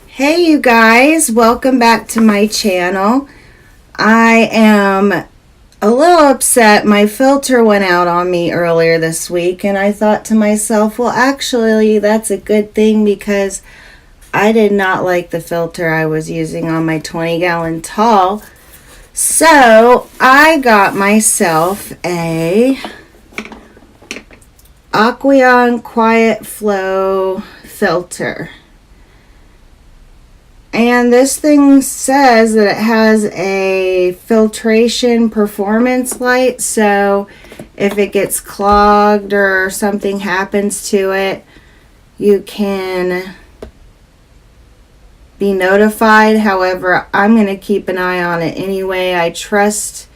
Hey you guys, welcome back to my channel. I am a little upset. My filter went out on me earlier this week and I thought to myself, well actually that's a good thing because I did not like the filter I was using on my 20-gallon tall. So I got myself a Aqueon Quiet Flow filter. And this thing says that it has a filtration performance light, so if it gets clogged or something happens to it, you can be notified. However, I'm going to keep an eye on it anyway. I trust,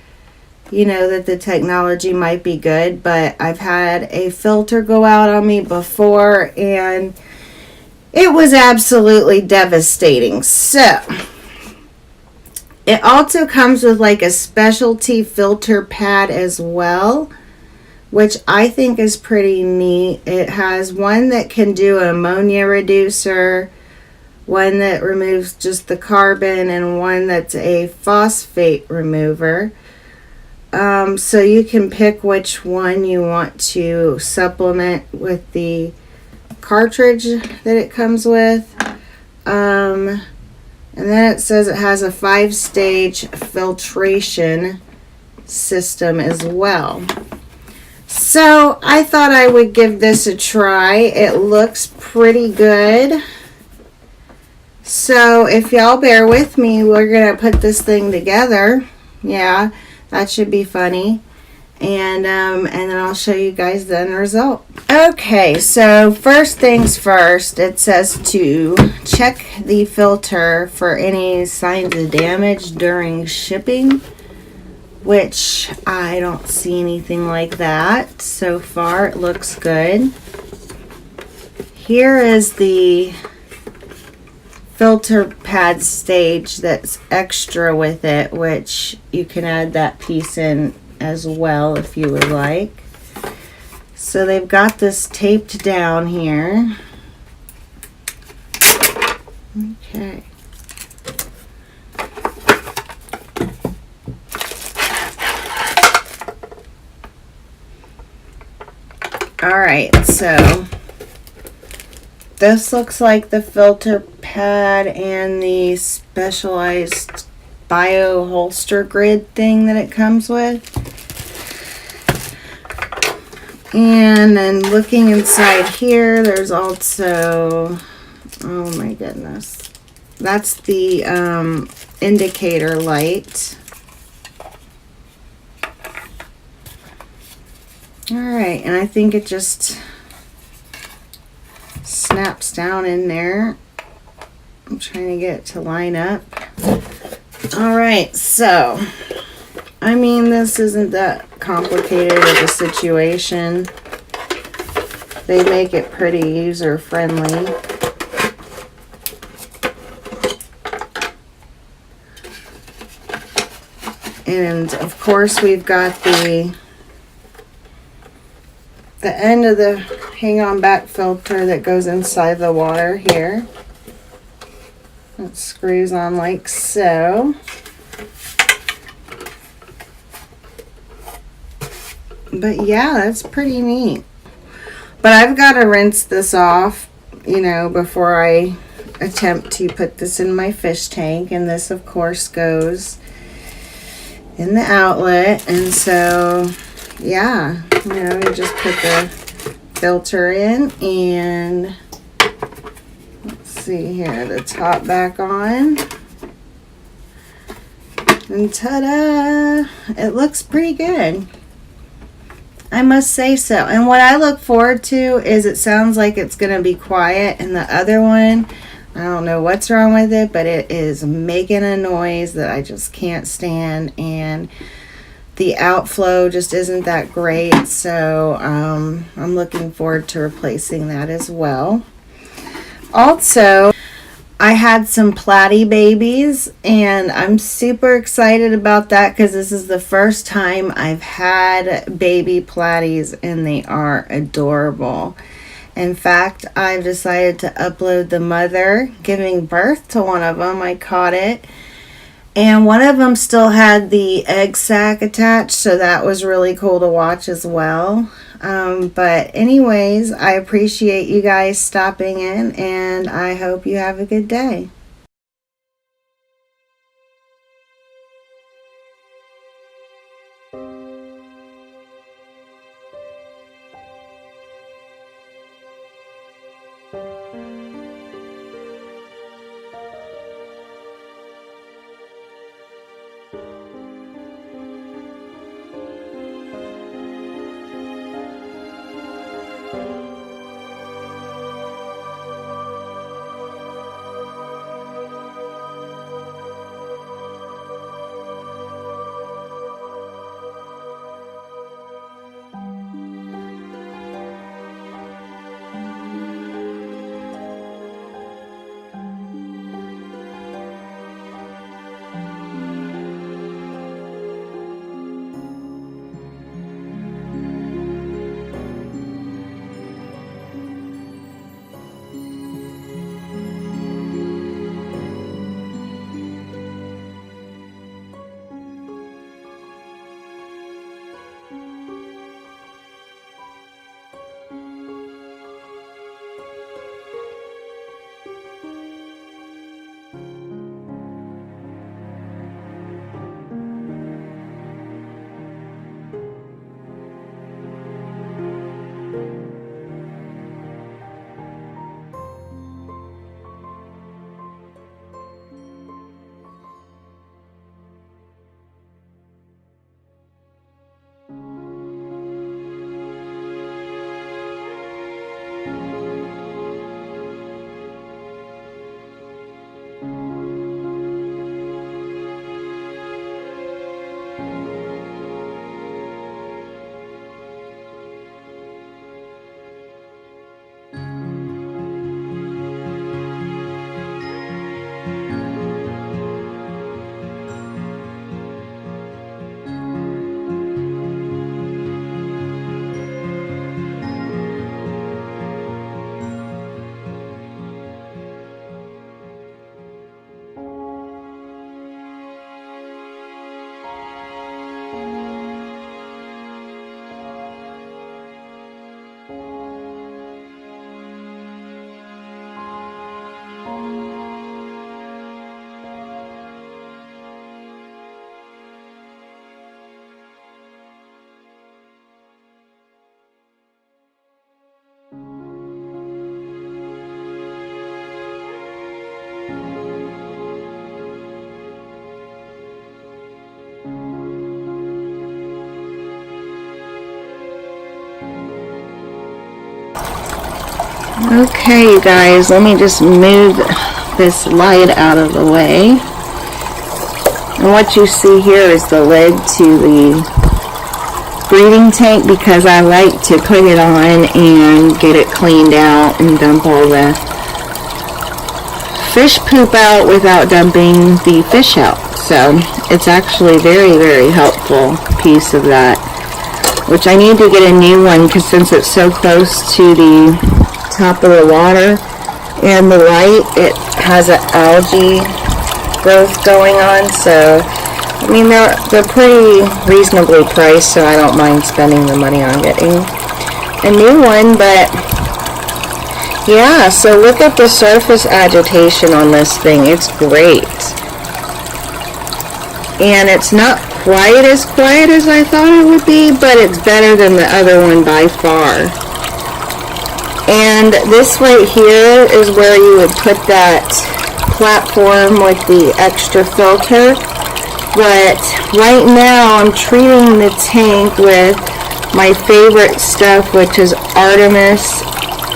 that the technology might be good, but I've had a filter go out on me before and it was absolutely devastating. So, it also comes with like a specialty filter pad as well, which I think is pretty neat. It has one that can do an ammonia reducer, one that removes just the carbon, and one that's a phosphate remover. So you can pick which one you want to supplement with the cartridge that it comes with. And then it says it has a 5-stage filtration system as well. So I thought I would give this a try. It looks pretty good. So if y'all bear with me, we're gonna put this thing together. Yeah, that should be funny. And then I'll show you guys the end result. Okay, so first things first, it says to check the filter for any signs of damage during shipping, which I don't see anything like that so far. It looks good. Here is the filter pad stage that's extra with it, which you can add that piece in as well if you would like. So they've got this taped down here. Okay. Alright, so this looks like the filter pad and the specialized bio holster grid thing that it comes with. And then looking inside here, there's also, oh my goodness, that's the indicator light. Alright, and I think it just snaps down in there. I'm trying to get it to line up. Alright, so I mean, this isn't that complicated of a situation. They make it pretty user friendly. And of course we've got the end of the hang on back filter that goes inside the water here. It screws on like so. But yeah, that's pretty neat. But I've got to rinse this off, before I attempt to put this in my fish tank. And this, of course, goes in the outlet. And so, yeah, you just put the filter in and let's see here, the top back on. And ta-da! It looks pretty good, I must say so. And what I look forward to is it sounds like it's going to be quiet. And the other one, I don't know what's wrong with it, but it is making a noise that I just can't stand. And the outflow just isn't that great. So I'm looking forward to replacing that as well. Also, I had some Platy Babies, and I'm super excited about that because this is the first time I've had baby Platies, and they are adorable. In fact, I've decided to upload the mother giving birth to one of them. I caught it. And one of them still had the egg sac attached, so that was really cool to watch as well. But anyways, I appreciate you guys stopping in, and I hope you have a good day. Okay, you guys, let me just move this light out of the way. And what you see here is the lid to the breeding tank, because I like to put it on and get it cleaned out and dump all the fish poop out without dumping the fish out. So it's actually very, very helpful piece of that, which I need to get a new one, because since it's so close to the top of the water and the light, it has an algae growth going on. So I mean, they're pretty reasonably priced, so I don't mind spending the money on getting a new one. But yeah, so look at the surface agitation on this thing. It's great, and it's not quite as quiet as I thought it would be, but it's better than the other one by far. And this right here is where you would put that platform with the extra filter. But right now I'm treating the tank with my favorite stuff, which is Artemis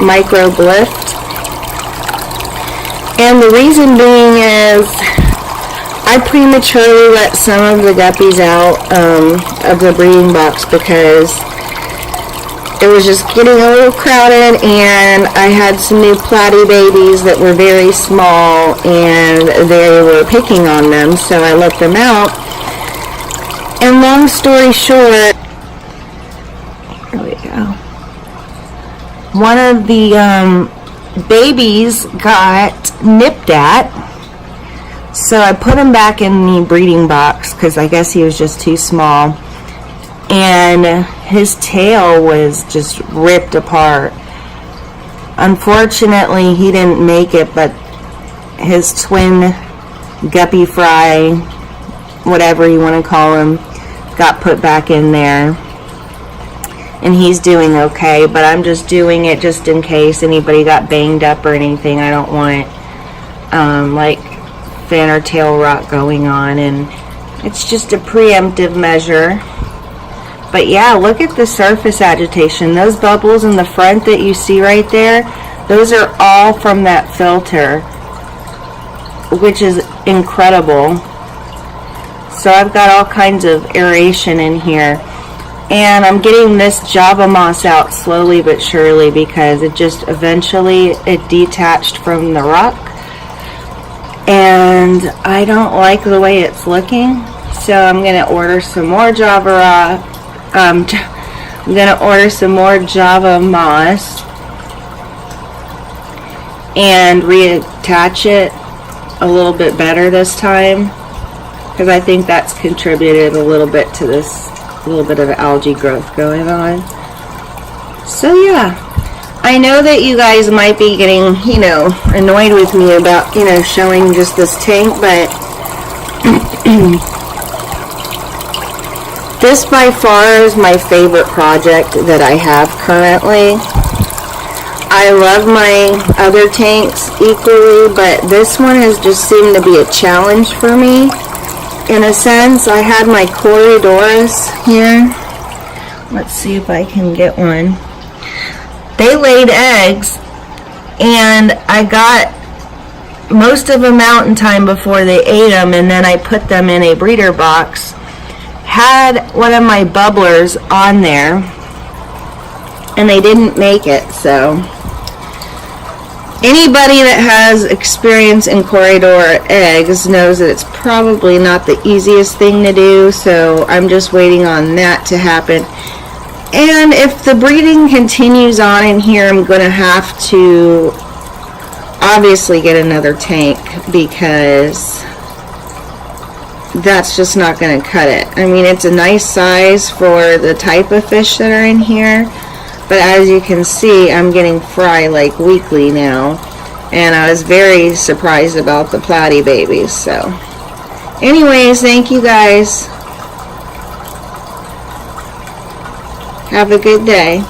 Microlift. And the reason being is I prematurely let some of the guppies out of the breeding box, because it was just getting a little crowded, and I had some new Platy Babies that were very small, and they were picking on them, so I let them out. And long story short, there we go. one of the babies got nipped at. So I put him back in the breeding box because I guess he was just too small. And his tail was just ripped apart. Unfortunately, he didn't make it, but his twin Guppy Fry, whatever you want to call him, got put back in there. And he's doing okay, but I'm just doing it just in case anybody got banged up or anything. I don't want like fin or tail rot going on, and it's just a preemptive measure. But yeah, look at the surface agitation. Those bubbles in the front that you see right there, those are all from that filter, which is incredible. So I've got all kinds of aeration in here, and I'm getting this Java moss out slowly but surely because it just eventually it detached from the rock, and I don't like the way it's looking. So I'm gonna order some more Java I'm gonna order some more Java moss and reattach it a little bit better this time, because I think that's contributed a little bit to this little bit of algae growth going on. So yeah, I know that you guys might be getting, annoyed with me about, showing just this tank, but this by far is my favorite project that I have currently. I love my other tanks equally, but this one has just seemed to be a challenge for me. In a sense, I had my Corydoras here. Let's see if I can get one. They laid eggs, and I got most of them out in time before they ate them, and then I put them in a breeder box. Had one of my bubblers on there, and they didn't make it. So anybody that has experience in Corydor eggs knows that it's probably not the easiest thing to do, so I'm just waiting on that to happen. And if the breeding continues on in here, I'm going to have to obviously get another tank, because that's just not going to cut it. I mean, it's a nice size for the type of fish that are in here, but as you can see, I'm getting fry like weekly now, and I was very surprised about the Platy Babies. So anyways, thank you guys. Have a good day.